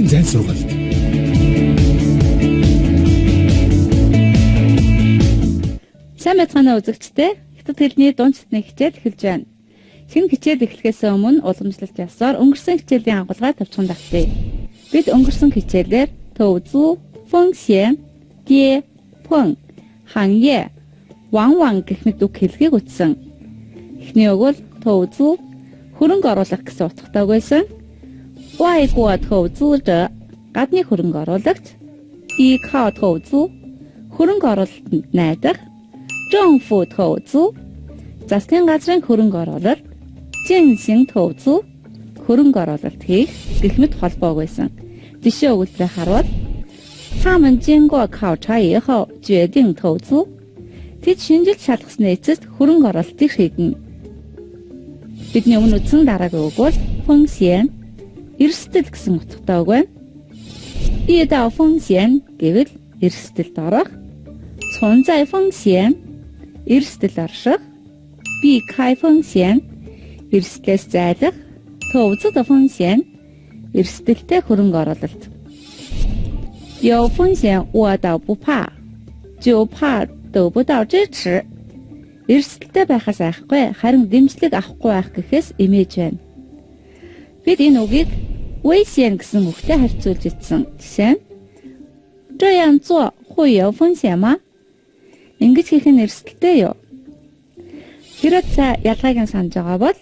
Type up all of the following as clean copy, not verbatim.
Хотын зайн сургууль. Сайн байцгаана уу үзэгчдээ. Хятад хэлний дунд читний хичээл эхэлж байна. Шинэ хичээл эхлэхээс өмнө уламжлалт ёсоор өнгөрсөн хичээлийн агуулгыг тавьчихсан давтъя. Бид өнгөрсөн хичээлээр төвзүү, фэнксиэн, ди, пэн, ханье, ван гэх мэт үг хэлхийг үтсэн. Эхний үг бол төвзүү, хөрөнгө оруулах гэсэн утгатай байсан. Вайгуа төвзүүж гадны хөрөнгө оруулагч, икао төвзүү, хөрөнгө оруулалтанд найдах,政府投资 засгийн газрын хөрөнгө оруулалт, 进行投资 хөрөнгө оруулалт хийх гэх мэт холбоог байсан. Жишээ өгүүлбэрээ харуул. 他们经过考察以后决定投资 тэд шинжилж шалгасны эцэст хөрөнгө оруулалтыг шийднэ. Бидний өмнө үтсэн дараагийн үг бол 风险 эрсдэл гэсэн утгатай үг байна. 遇到风险 гэвэл эрсдэлд орох, 存在风险 эрсдэл орших, 避开风险 эрсдлээс зайлах, 投资的风险 эрсдэлтэй хөрөнгө оруулалт. 有风险我倒不怕，就怕得不到支持. Эрсдэлтэй байхаас айхгүй, харин дэмжлэг авахгүй байх гэхээс имэж байна. Бид энэ үгийг 危险 гэсэн үгтэй харьцуулж ирсэн. Жишээ нь 这样做会有风险吗? Ингэж хийх нь эрсдэлтэй юу? Хэрэг та ялгааг нь санаж байгаа бол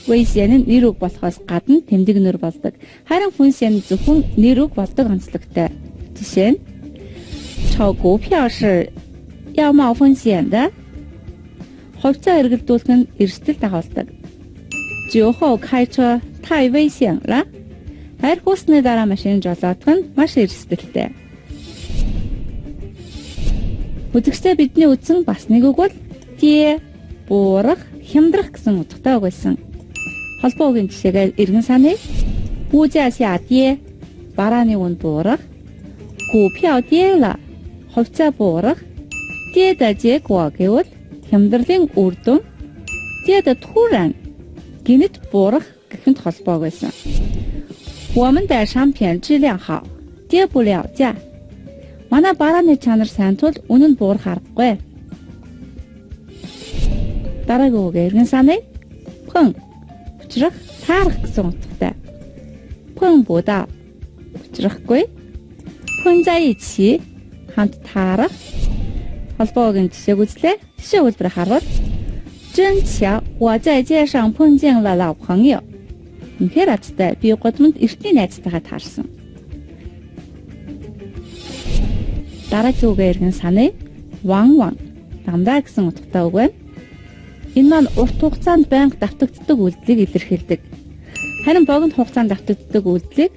危险 нь нэр үг болохоос гадна тэмдэг нэр болдог. Харин 风险 зөвхөн нэр үг болдог онцлогтой. Жишээ нь 炒股票是要冒风险的. Хувьцаа эргэлдүүлэх нь эрсдэл дагуулдаг. 酒后开车太危险了. Хайр хүснээ дараа машин жолоодох нь маш эрсдэлтэй. Үзэгчдээ бидний үтсэн бас нэг үг бол ди, буурах, хямдрах гэсэн утгатай үг байсан. Холбоогийн жишээгээ эргэн саная. 物价下跌, барааны үн буурах, 股票跌了, хувьцаа буурах, 跌的结果гэвэл хямдралын үр дүн, 跌的突然, гинэт буурах гэхэнд холбоог байсан. 我们的商品质量好, 跌不了价. Манай барааны чанар сайн тул үнэн буурах аргагүй. Дараагийн үг эргэн саная. Пэн, учрах, таарах гэсэн утгатай. Пэн будаа, учрахгүй. Пэн在一起, хамт таарах. Холбоогийн жишээг үзлээ. Жишээ өгүүлбэрээр харуул. 真巧我在街上碰见了老朋友. Үнэхээр азтай би гудамд эртний найзтайгаа таарсан. Дараагийн үг эргэн саная. Ван дандаа гэсэн утгатай үг байна. Энэ маань урт хугацаанд байнга давтагддаг үйлдэлийг илэрхийлдэг. Харин богино хугацаанд давтагддаг үйлдэлийг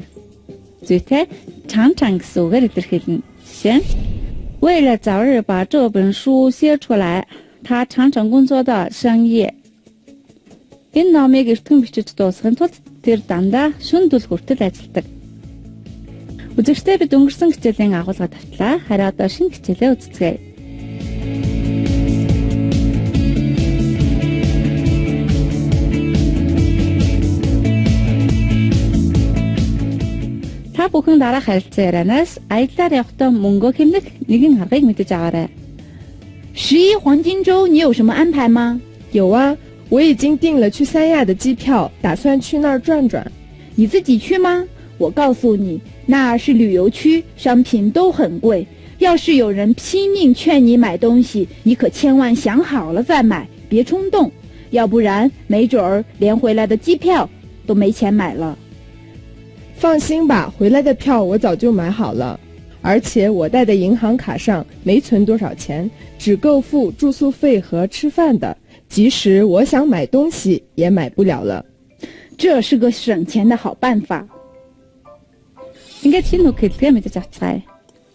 зүйтэй чан гэсэн үгээр илэрхийлнэ. Жишээ нь 为了早日把这本书写出来，他常常工作到深夜. Энэ номыг эртхэн бичиж дуусгахын тулд тэр дандаа шөнө дүл хүртэл ажилладаг. Үзэгчдээ бид өнгөрсөн хичээлийн агуулга тавьтлаа. Харин одоо шинэ хичээлээ үзцгээе. Та бүхэн дараах харилцан ярианаас аяллаар явахдаа мөнгө хэмнэх нэгэн аргыг мэдэж аваарай. 11黄金周你有什么安排吗？有啊，我已经订了去三亚的机票，打算去那儿转转。你自己去吗？我告诉你，那是旅游区，商品都很贵。要是有人拼命劝你买东西，你可千万想好了再买，别冲动，要不然没准儿连回来的机票都没钱买了。放心吧，回来的票我早就买好了，而且我带的银行卡上没存多少钱，只够付住宿费和吃饭的，即使我想买东西也买不了了。这是个省钱的好办法。 Ингээд шинэ үг хэллэгээ мэдэж авцгаая.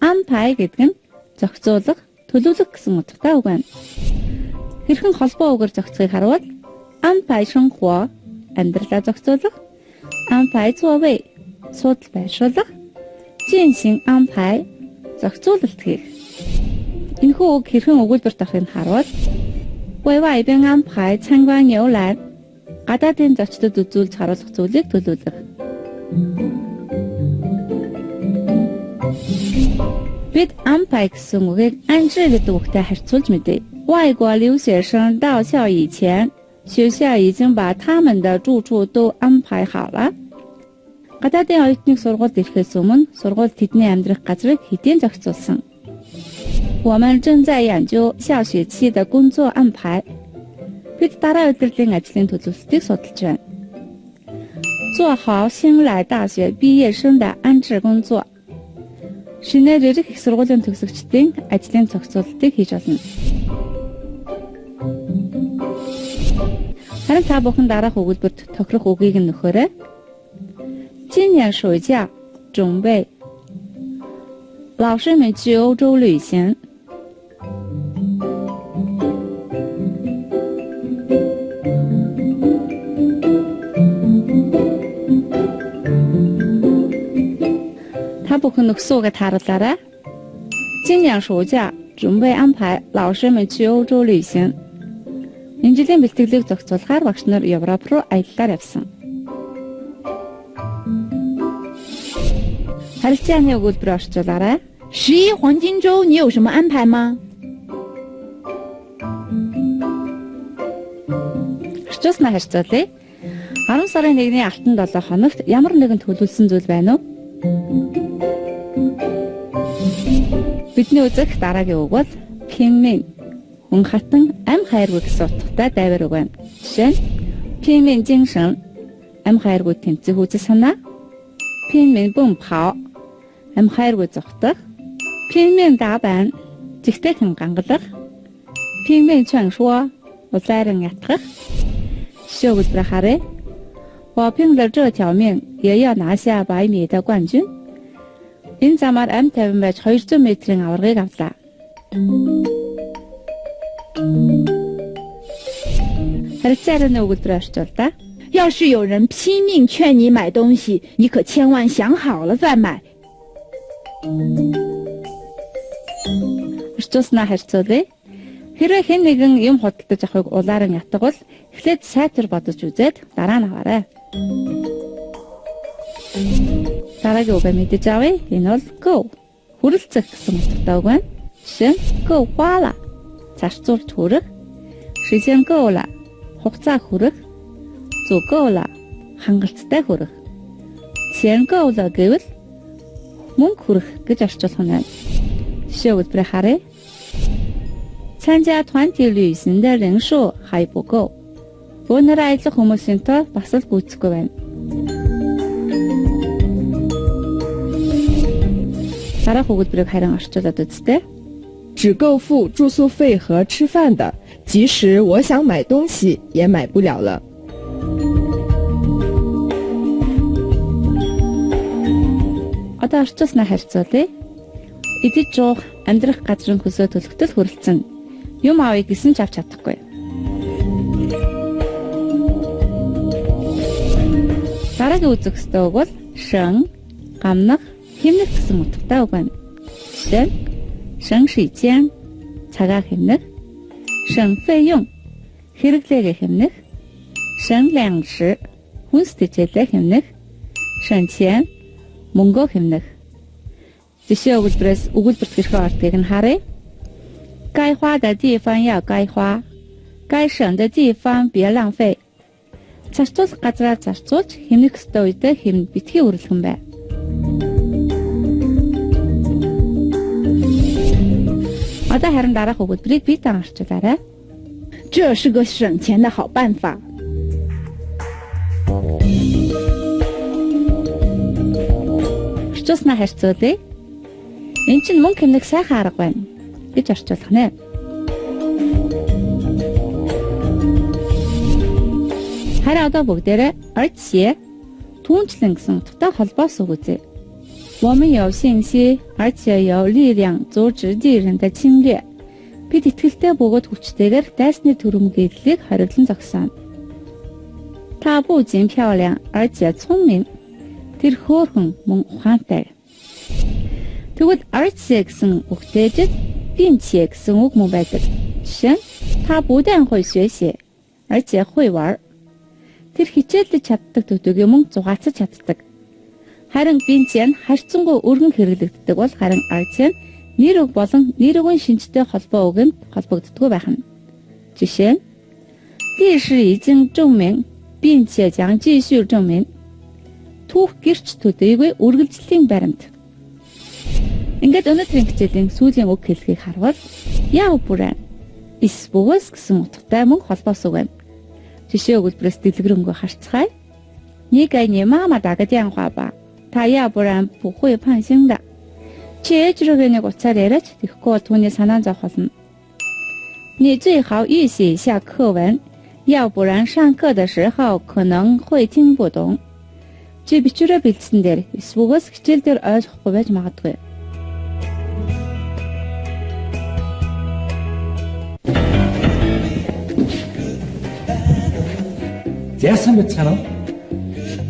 Анпай гэдэг нь зохицуулах, төлөвлөх гэсэн утгатай үг байна. Хэрхэн холбоо үгээр зохицохыг харуул. Анпай шөнхөө амьдралаа зохицуулах, анпай зуовэй суудал байршуулах, жинсин анпай зохицуулалт хийх. Энэхүү үг хэрхэн өгүүлбэрт авахыг харуул. Вэвай бэн анпай цангван явлаа. Гадаадын зочдод үзүүлж харуулах зүйлийг төлөвлөх. Бид анпай гэсэн үгийг анжи гэдэг үгтэй харьцуулж мэдээ. 外国留学生到校以前，学校已经把他们的住处都安排好了。Гадаадын оюутныг сургуульд ирэхээс өмнө сургууль тэдний амьдрах газрыг хэдийн зохицуулсан. 我们正在研究下学期的工作安排。Бид дараа удирдлагын ажлын төлөвлөлтийг судалж байна. 做好新来大学毕业生的安置工作. Шинээр ирэх их сургуулийн төгсөгчдийн ажлын зохицуулалтыг хийж болно. Харин та бүхэн дараах өгүүлбэрт тохирох үгийг нь нөхөөрэй. 今年暑假准备老师们去欧洲旅行。他бүхэн өгсөөгөө тааруулаарай. 今年暑假准备安排老师们去欧洲旅行. Энэ жилийн бэлтгэлийг зохицуулахаар багш нар Европ руу аяллаар явсан. Харилцааны өгүүлбэр орчуулаарай. 11黄金周你有什么安排吗？ Орчуулснаа харьцуулъя. 10 сарын 1-ний алтан 7 хоногт ямар нэгэн төлөвлөсөн зүйл байна уу? Бидний үзэх дараагийн үг бол Пинмин. Хүн хатан ам хайргүй гэсэн утгатай дайвар үг байна. Жишээ нь Пинмин精神ам хайргүй тэмцэх үзэл санаа. Пинмин бумпао ам хайргүй зогтох. Пинмин даабан жигтэйхэн гангалах. Пинмин чаншуа улайран ятгах. Жишээ өгүүлбэр харъя. 我拼了这条命也要拿下100米的冠军. Энэ замаар ам 50 байж 200 метрийн аваргыг авлаа. Харилцааны өгүүлбэр орчуулдаа. 要是有人拼命劝你买东西，你可千万想好了再买。 Орчуулснаа харьцуулъя. Хэрвээ хэн нэгэн юм худалдаж авахыг улааран ятгавал эхлээд сайтар бодож үзээд дараа нь аваарай. Дараагийн үг мэдэж авъя. Энэ бол go. Хүрэлцэх гэсэн утгатай үг байна. Жишээ нь go хуала. Зарцуулж хүрэх. Шилэн гола. Хугацаа хүрэх. Зу гола. Хангалттай хүрэх. Цэн гола гэвэл мөнгө хүрэх гэж орчуулах нь байна. Жишээ өгүүлбэрийг харъя. 参加团体旅行的人数还不够. Бөөнөр аялах хүмүүсийн тоо бас л гүйцэхгүй байна. Дараах өгүүлбэрийг харин орчуулад үзтээ. 只够付住宿费和吃饭的，即使我想买东西也买不了了。 Одоо орчуулснаа харьцуулъя. Идэж уух, амьдрах газрын хөсөө төлөвтөл хүрэлцэн. Юм авъя гэсэн ч авч чадахгүй. Дараагийн үзэх ёстой үг бол шэн, гамнах, хэмнэх гэсэн утгатай үг байна. Жишээ нь шэн шижэн цагаа хэмнэх, шэн фэйюн хэрэглээгээ хэмнэх, шэн лянши хүнс тэжээлээ хэмнэх, шэн чэн мөнгөө хэмнэх. Жишээ өгүүлбэрээс өгүүлбэрт хэрхэн ордгийг нь харъя. 该花的地方要该花，该省的地方别浪费. Зарцуулах газраа зарцуулж, хэмнэх ёстой үедээ хэмнэ битгий үргэлхэн бай. Одоо харин дараах өгүүлбэрийг бие даан орчуулаарай. 这是个省钱的好办法。 Орчуулснаа харьцуулъя. Энд чинь мөнгө хэмнэх сайхан арга байна гэж орчуулах нэ. Харин одоо бүгдээрээ арчие түүнчлэн гэсэн утгатай холбоос үг үзье. 我们有信息，而且有力量阻止敌人的侵略. Бид итгэлтэй бөгөөд хүчтэйгээр дайсны түрэмгийллийг хориглон зогсооно. 她不仅漂亮，而且聪明. Тэр хөөрхөн мөн ухаантай. Тэгвэл арчие гэсэн үгтэйжэд 并且гэсэн үг мөн байдаг. Жишээ нь та 不但会学习，而且会玩. Тэр хичээлдэж чаддаг төдөөг мөн зугаацаж чаддаг. Харин бензин харьцангуй өргөн хэрэглэгддэг бол харин арзан нэр үг болон нэр үгийн шинжтэй холбоо үгэнд холбогддоггүй байх нь. Жишээ нь 历史已经证明并且将继续证明түүх гэрч төдийгүй үргэлжлэлийн баримт. Ингээд өнөөдрийн хичээлийн сүүлийн үг хэлхийг харвал яв бүрэн эсбүгээс гэсэн утгатай мөн холбоос үг байна. Жишээ өгүүлбэрээс дэлгэрэнгүй харцгаая. 你给你妈妈打个电话吧，她要不然不会胖心的。чи ээжрүүгээ нэг уцаар яриач тэгэхгүй бол түүний санаа зовх болно. 你最好预习一下课文，要不然上课的时候可能会听不懂. Чи бичвэрээ бэлдсэн дээр эсбүгээс хичээл дээр ойлгохгүй байж магадгүй. Яасан бацгаана уу?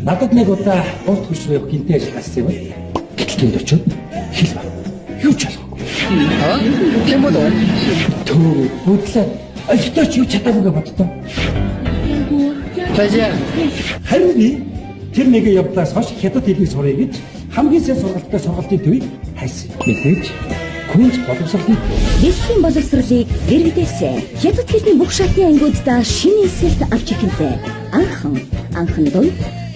Надад нэг удаа урт хөшрөө гинтэй ажилласан юм. Гэтэл тэнд очиод хэл ба. Юу ч болохгүй. Тийм болов. Төө бодлоо. Ажигтаач юу чадаагүй боддоо. Бажаа. Харин би тэр нэг явдлаас хойш хятад хэлийг сурах гэж хамгийн сайн сургалттай сургалтын төвийг хайсан. Мэдээж Күнж боловсролын Дэлхийн боловсролыг дэргэдээсээ хятад хэлний бүх шатны ангиудаа шинэ эсэлт авч ихэнтэй. Анхан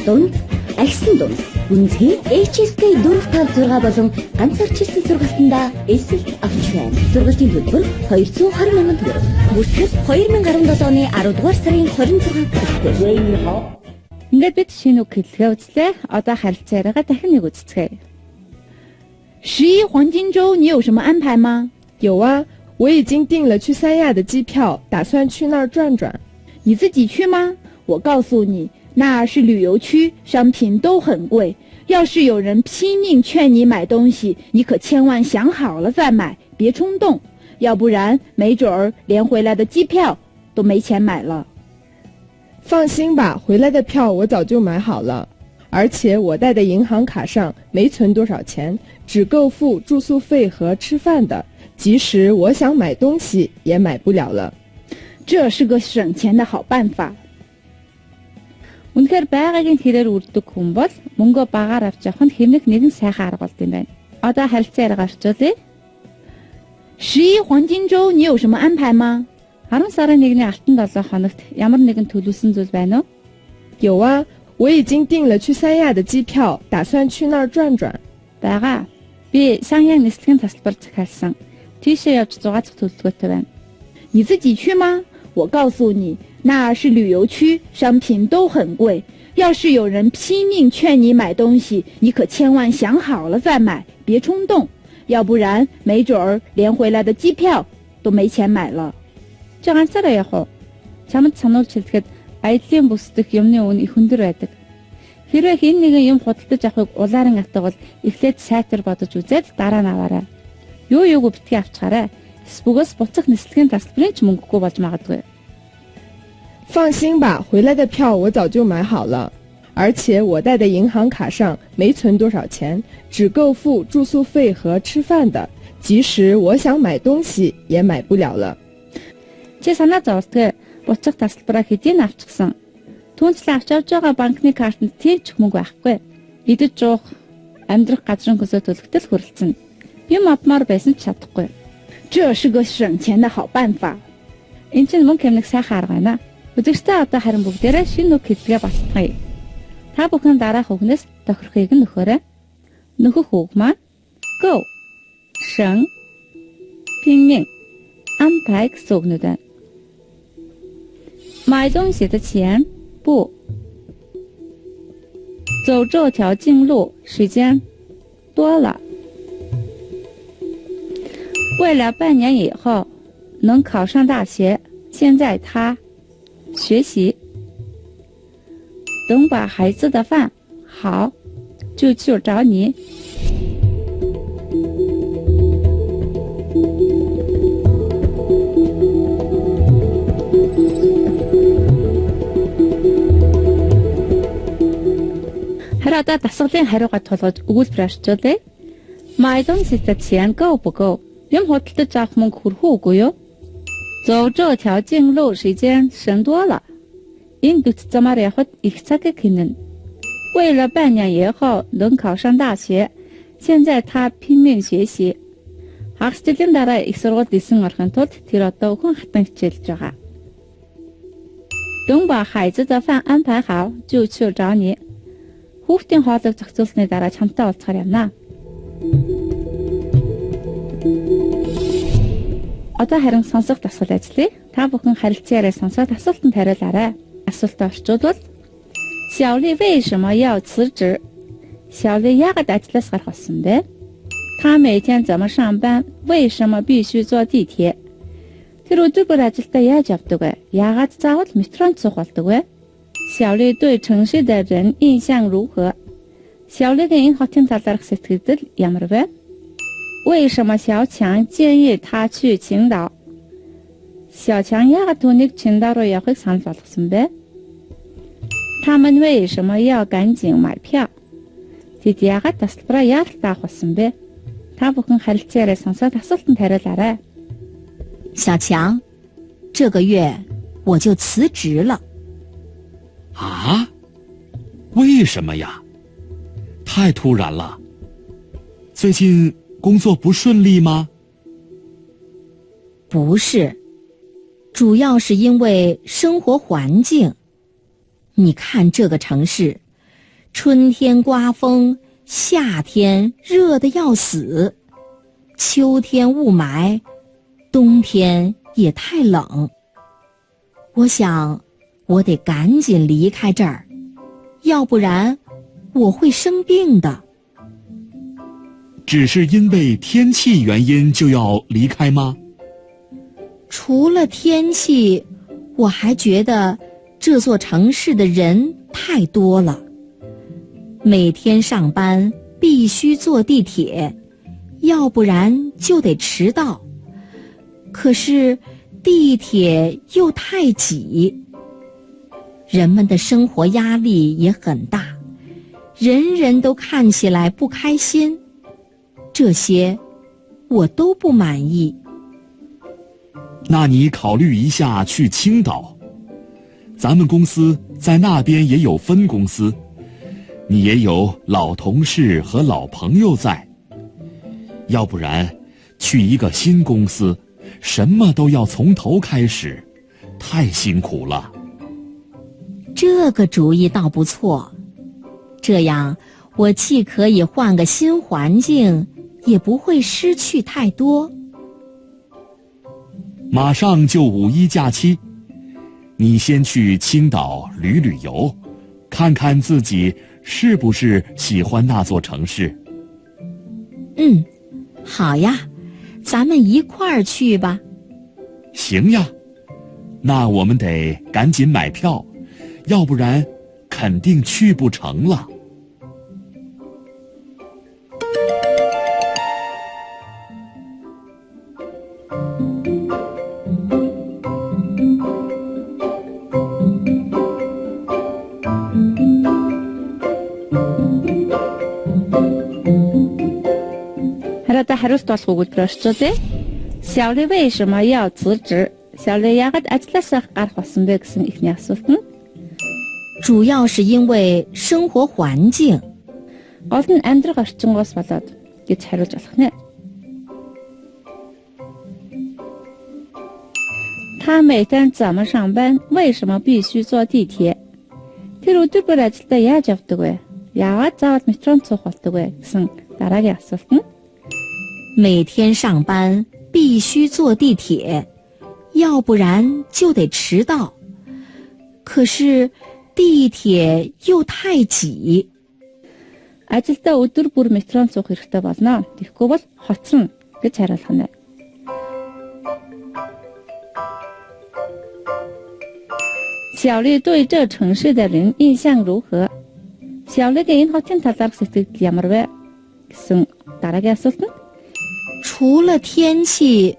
дунд, агсан дунд. Үнэхээр HSK 456 болон ганцаарчилсан сургалтандаа эсэлт авч байна. Сургалтын төлбөр 220 мянган төгрөг. Бүртгэл 2017 оны 10 дугаар сарын 26-нд эхэлдэг. Ингээд бид шинэ үг хэллэгээ үзлээ. Одоо харилцаагаа дахин нэг үзцгээе. 11黄金周你有什么安排吗？有啊，我已经订了去三亚的机票，打算去那儿转转。你自己去吗？我告诉你，那是旅游区，商品都很贵。要是有人拼命劝你买东西，你可千万想好了再买，别冲动，要不然没准儿连回来的机票都没钱买了。放心吧，回来的票我早就买好了，而且我带的银行卡上没存多少钱，只够付住宿费和吃饭的，即使我想买东西也买不了了。这是个省钱的好办法。 Үнэхээр байгаагийн хэрээр үрдэг хүн бол мөнгөө багаар авч явах нь хэмнэх нэгэн сайхан арга болд юм байна. Одоо харилцаа яриагаа орчуулъя. 11黄金周你有什么安排吗？ 10 сарын 1-ний алтан 7 хоногт ямар нэгэн төлөвлөсөн зүйл байна уу? 有啊，我已经订了去三亚的机票，打算去那儿转转。 Бага. Би Саньян нислэгийн тасалбар захиалсан. Тийшээ явж зугаацах төлөвлөгөөтэй байна. 你自己去吗？我告诉你，那是旅游区，商品都很贵。要是有人拼命劝你买东西，你可千万想好了再买，别冲动，要不然没准儿连回来的机票都没钱买了。 Чи ганцаараа явах уу? Чамд сануулж хэлэхэд аяллаа бүсдэх юмны үн их өндөр байдаг. Хэрвээ хэн нэгэн юм худалдаж авахыг улаарын атгавал эхлээд сайтар бодож үзээд дараа нь аваарай. Юу юуг битгий авчгаарай. Эсбүгээс буцах нислэгийн тасалбарын ч мөнгөгүй болж магадгүй. 放心吧，回来的票我早就买好了，而且我带的银行卡上没存多少钱，只够付住宿费和吃饭的，即使我想买东西也买不了了。 Чи санаа зовлтгүй буцах тасалбараа хэдийн авчихсан. Түүнчлэн авч явж байгаа банкны картанд тийм ч мөнгө байхгүй. Идэж уух, амьдрах газрын хөсөө төлөхтөл хүрэлцэн. Юм авмаар байсан ч чадахгүй. 这是个省钱的好办法。 Энд чинь мөнгө хэмнэх сайхан арга байна. Үзэгчтэй одоо харин бүгдээрээ шинэ үг хэллэгээ баталгая. Та бүхэн дараах үгнээс тохирохыг нь нөхөөрэй. Нөхөх үг маань go, 省, 拼命, 安排гэсэн үгнүүд байна. 买东西的钱不走这条近路时间多了，为了半年以后能考上大学，现在他学习，等把孩子的饭好就去找你。 Харин одоо дасгалын хариугаа тулгаж өгүүлбэр орчуулъя. 买东西的钱够不够? Юм худалдаж авах мөнгө хүрэх үү үгүй юу? 走这条近路时间省多了. Энэ дөц замаар явхад их цаг хийнэ. 为了半年以后能考上大学，现在他拼命学习。Хагасчлалын дараа их сургуульд исэн орохын тулд тэр одоо хүн хатан хичээлж байгаа. 等把孩子的饭安排好，就去找你. Хүүхдийн хоолыг зохицуулсны дараа чамтай уулзахаар явна. Одоо харин сонсох дасгал ажиллая. Та бүхэн харилцаараа сонсоод асуултанд хариулаарай. Асуултаа орчуулбал 小丽为什么要辞职？小丽яагаад ажлаас гарах болсон бэ？她每天怎么上班？为什么必须坐地铁？Тэр өдөр бүр ажилдаа яаж явдаг вэ? Яагаад заавал метронд суух болдог вэ? 小丽对城市的人印象如何？小丽嘅энэ хотын талаарх сэтгэл ямар вэ？为什么小强建议他去青岛？小强яагаад түүнийг Чиндаа руу явахыг санал болгосон бэ？他们为什么要赶紧买票？Тэд яагаад тасалбараа яаралтай авах болсон бэ? Та бүхэн харилцаараа сонсоод асуултанд хариулаарай. 小强，这个月我就辞职了。啊？为什么呀？太突然了。最近工作不顺利吗？不是，主要是因为生活环境。你看这个城市，春天刮风，夏天热得要死，秋天雾霾，冬天也太冷。我想，我得赶紧离开这儿，要不然我会生病的。只是因为天气原因就要离开吗？除了天气，我还觉得这座城市的人太多了。每天上班必须坐地铁，要不然就得迟到。可是地铁又太挤，人们的生活压力也很大，人人都看起来不开心。这些我都不满意。那你考虑一下去青岛，咱们公司在那边也有分公司，你也有老同事和老朋友在。要不然去一个新公司，什么都要从头开始，太辛苦了。这个主意倒不错，这样我既可以换个新环境，也不会失去太多。马上就5·1假期，你先去青岛旅游，看看自己是不是喜欢那座城市。好呀，咱们一块儿去吧。行呀，那我们得赶紧买票，要不然肯定去不成了。Хараад хариулт болох өгүүлбэр орчуулъя. 小丽为什么要辞职？小丽яагаад ажлаасаа гарах болсон бэ гэсэн ихний асуулт нь. 主要是因为生活环境。 Гол нь амьдрах орчингоос болоод гэж хариулж болох нэ. 他每天怎么上班？为什么必须坐地铁？Тэр өдөр бүр ажилдаа яаж явдаг вэ? Яагаад заавал метронд суух болдог вэ гэсэн дараагийн асуулт нь. 每天上班必须坐地铁，要不然就得迟到。可是地铁又太挤。 Ажилдаа өдөр бүр метронд суух хэрэгтэй болно. Тэгэхгүй бол хоцрно гэж хариулах нь. 小丽对这城市的人印象如何？小丽嘅энэ хотын талаарх сэтгэл ямар вэ гэсэн дараагийн асуулт нь. 除了天气，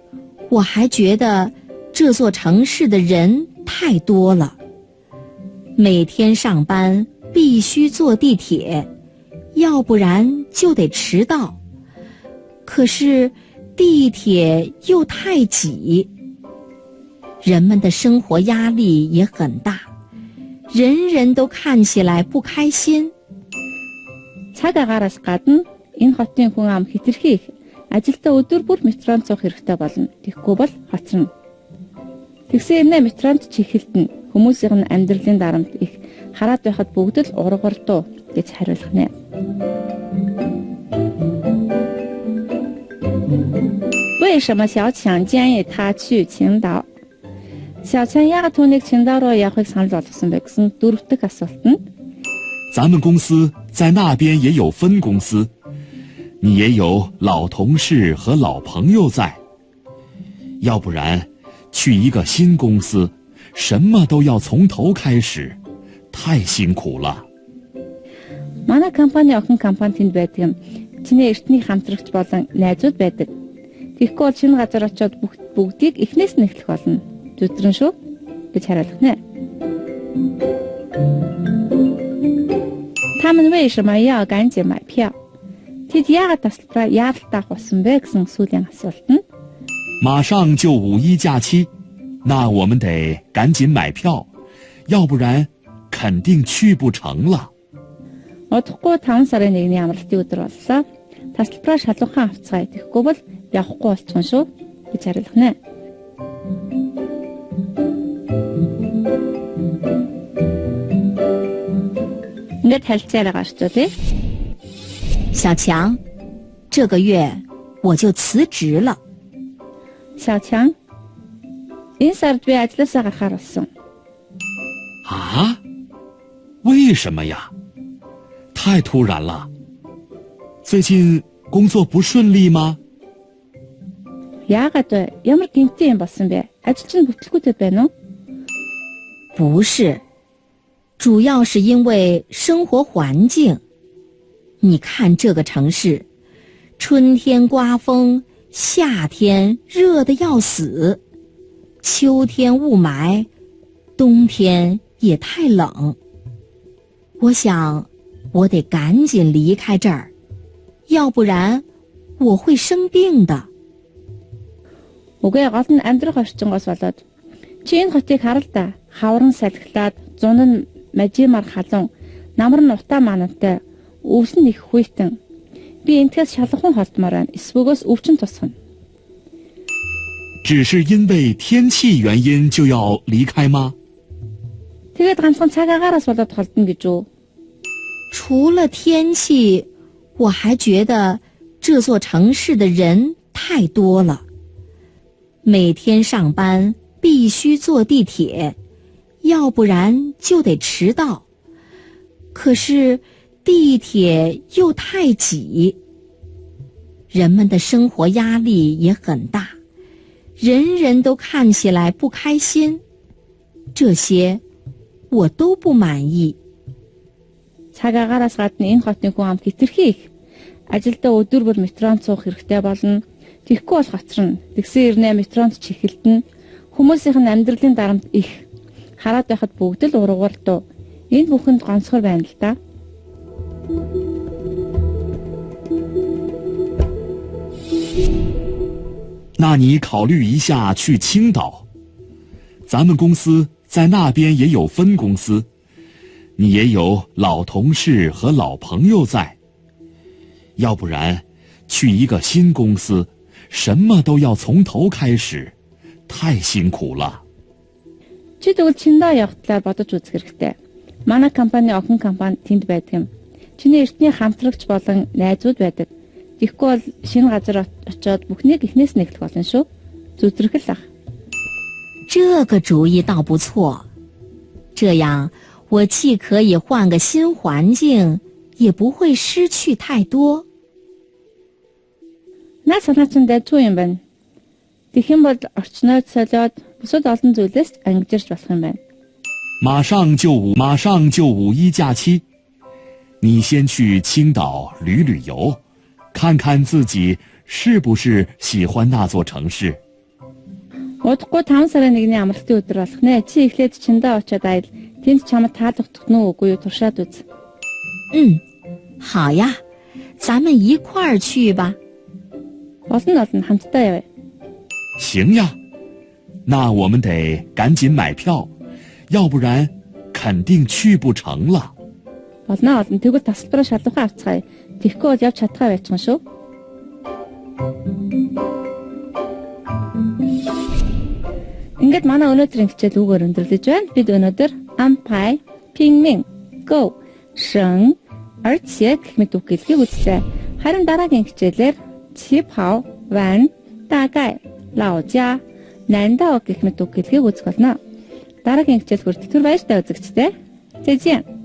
我还觉得这座城市的人太多了。每天上班必须坐地铁，要不然就得迟到。可是地铁又太挤，人们的生活压力也很大，人人都看起来不开心。цаг агаараас гадна энэ хотын хүн ам хэтэрхий их ажилдаа өдөр бүр метронд суух хэрэгтэй болно. Тэгэхгүй бол хоцорно. Тэгсэн ирнэ метронд чихэлтэн хүмүүсийн амьдралын дарамт их хараад байхад бүгд л ургардуу гэж хариулах нэ. 为什么小强建议他去青岛？ 小强яагаад түүнийг Чиндаа руу явахыг санал болгосон бэ гэсэн дөрөвдөг асуулт нь 咱们公司在那边也有分公司，你也有老同事和老朋友在，要不然去一个新公司，什么都要从头开始，太辛苦了。 манай компани охин компани тэнд байдаг юм. Чиний эртний хамтрагч болон найзууд байдаг. Тэгэхгүй бол шинэ газар очиод бүгдийг эхнээс нь эхлэх болно. Зүтрэн шүү гэж хариулах нэ. 他们为什么要赶紧买票? Тэд яагаад тасалбараа яаралтай болсон бэ гэсэн сүүлийн асуулт нь 马上就5·1假期，那我们得赶紧买票，要不然肯定去不成了。 Удахгүй 5 сарын 1-ний амралтын өдөр боллоо. Тасалбараа шалуухан авцгаая. Тэгэхгүй бол явахгүй болчихно шүү гэж хариулах нэ. Ингээд харилцаараа гарчулъя. 小强，这个月我就辞职了。 小强энэ сард би ажлаасаа гарахаар болсон. 啊？为什么呀？太突然了。最近工作不顺利吗？ Яагаад вэ? Ямар гинтээ юм болсон бэ? Ажил чинь бүтлгүүтэй байна уу? 不是，主要是因为生活环境。你看这个城市，春天刮风，夏天热得要死，秋天雾霾，冬天也太冷。我想，我得赶紧离开这儿，要不然我会生病的。 Үгүй гол нь амьдрах орчингоос болоод чи энэ хотыг харал та. Хавран салхилаад, зун нь мажимар халуун, намар нь утаа манантай, өвс нь их хүйтэн. Би энэхээс шалгахан холдмоор байна. Эсвэгөөс өвчин тусгана. 只是因为天气原因就要离开吗？ Тэгээд ганцхан цаг агаараас болоод холдно гэж үү? 除了天气，我还觉得这座城市的人太多了。每天上班必须坐地铁，要不然就得迟到。可是地铁又太挤，人们的生活压力也很大，人人都看起来不开心。这些我都不满意。 Цаг агаараас гадна энэ хотын хүн ам хэтэрхий их. Ажилдаа өдөр бүр метронд суух хэрэгтэй болно. Тэгэхгүй бол хоцорно. Тэгсэн ирнэ метронд чихэлтэн хүмүүсийн амьдралын дарамт их. Хараад байхад бүгд л ургуулдуу. Энэ бүхэнд гонцгор байна л да. 那你考虑一下去青岛，咱们公司在那边也有分公司，你也有老同事和老朋友在，要不然去一个新公司，什么都要从头开始，太辛苦了。 Чи тэгвэл Чиндаа явах талаар бодож үзэх хэрэгтэй. Манай компани охин компани тэнд байдаг юм. Чиний эртний хамтрагч болон найзууд байдаг. Тэгэхгүй бол шинэ газар очиод бүхнийг эхнээс нь эхлэх болно шүү. Зүтрэх л ах. 这个主意倒不错，这样我既可以换个新环境，也不会失去太多。 Наа санаа чинь дайцгүй юм байна. Тэгэх юм бол орчноо солиод бусад олон зүйлээс ангижирч болох юм байна. 马上就5·1假期，你先去青岛旅旅游，看看自己是不是喜欢那座城市。 Удахгүй 5 сарын 1-ний амралтын өдөр болох нэ. Чи эхлээд Чиндаа очиод айл. Тэнд чамд таалагдах нь үгүй юу туршаад үз. 好呀，咱们一块儿去吧。 Олон хамтдаа явъя. 行呀，那我们得赶紧买票，要不然肯定去不成了。Олноо олон. Тэгвэл тасалбараа шалгахаа авцгаая. Тэгэхгүй бол явж чадхаа байцхан шүү. Ингээд манай өнөөдрийн хичээл үгээр өндөрлөж байна. Бид өнөөдөр ампай, пингмин, го, шэн, арчэ гэх мэт үг гэлгийг үзлээ. Харин дараагийн хичээлээр чипхав, ван, дагай, лаожа, нандаа гэх мэт үг гэлгийг үзэх болно. Дараагийн хичээл хүртэл түр баяртай үзэгчтэй. Зэжин.